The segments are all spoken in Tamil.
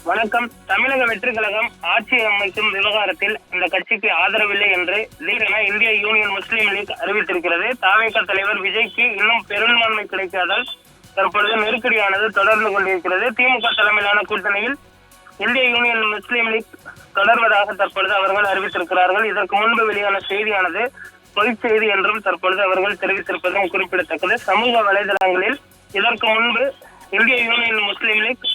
வணக்கம். தமிழக வெற்றி கழகம் ஆட்சி அமைக்கும் விவகாரத்தில் அந்த கட்சிக்கு ஆதரவில்லை என்று திடீரென இந்திய யூனியன் முஸ்லீம் லீக் அறிவித்திருக்கிறது. தாவேகா தலைவர் விஜய்க்கு இன்னும் பெரும்பான்மை கிடைக்காதால் தற்பொழுது நெருக்கடியானது தொடர்ந்து கொண்டிருக்கிறது. திமுக தலைமையிலான கூட்டணியில் இந்திய யூனியன் முஸ்லீம் லீக் தொடர்வதாக தற்பொழுது அவர்கள் அறிவித்திருக்கிறார்கள். இதற்கு முன்பு வெளியான செய்தியானது பொய்ச் செய்தி என்றும் தற்பொழுது அவர்கள் தெரிவித்திருப்பதும் குறிப்பிடத்தக்கது. சமூக வலைதளங்களில் இதற்கு முன்பு இந்திய யூனியன் முஸ்லீம் லீக்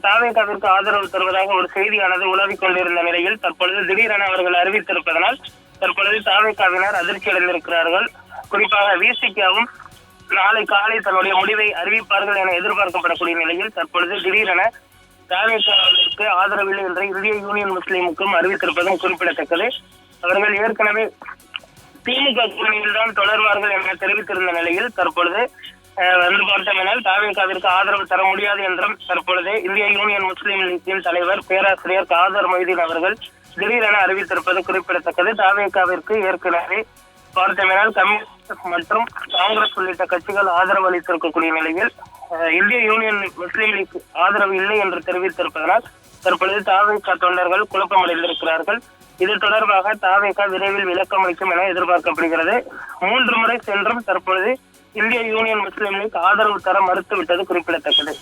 தாவேகாவிற்கு ஆதரவு தருவதாக ஒரு செய்தியானது உலவிக் கொண்டிருந்த நிலையில் தற்பொழுது திடீரென அவர்கள் அறிவித்திருப்பதனால் தற்பொழுது தாவேகாவினர் அதிர்ச்சி அடைந்திருக்கிறார்கள். குறிப்பாக விசிகாவும் நாளை காலை தன்னுடைய முடிவை அறிவிப்பார்கள் என எதிர்பார்க்கப்படக்கூடிய நிலையில் தற்பொழுது திடீரென தாவேகாவிற்கு ஆதரவில்லை என்று இந்திய யூனியன் முஸ்லீமுக்கும் அறிவித்திருப்பதும் குறிப்பிடத்தக்கது. அவர்கள் ஏற்கனவே திமுக கூட்டணியில் தான் தொடர்வார்கள் என தெரிவித்திருந்த நிலையில் தற்பொழுது வந்து பார்த்தோமெனால் தாவேகாவிற்கு ஆதரவு தர முடியாது என்றும் தற்பொழுது இந்திய யூனியன் முஸ்லீம் லீக்கின் தலைவர் பேராசிரியர் காதர் மொய்தீன் அவர்கள் திடீரென அறிவித்திருப்பது குறிப்பிடத்தக்கது. தாவேகாவிற்கு ஏற்கனவே பார்த்தோமெனால் கம்யூனிஸ்ட் மற்றும் காங்கிரஸ் உள்ளிட்ட கட்சிகள் ஆதரவு அளித்திருக்கக்கூடிய நிலையில் இந்திய யூனியன் முஸ்லீம் லீக் ஆதரவு இல்லை என்று தெரிவித்திருப்பதனால் தற்பொழுது தாவேகா தொண்டர்கள் குழப்பமடைந்திருக்கிறார்கள். இது தொடர்பாக தாவேகா விரைவில் விளக்கம் அளிக்கும் என எதிர்பார்க்கப்படுகிறது. 3 முறை சென்றும் தற்பொழுது இந்திய யூனியன் முஸ்லீம் லீக் ஆதரவு தர மறுத்துவிட்டது குறிப்பிடத்தக்கது.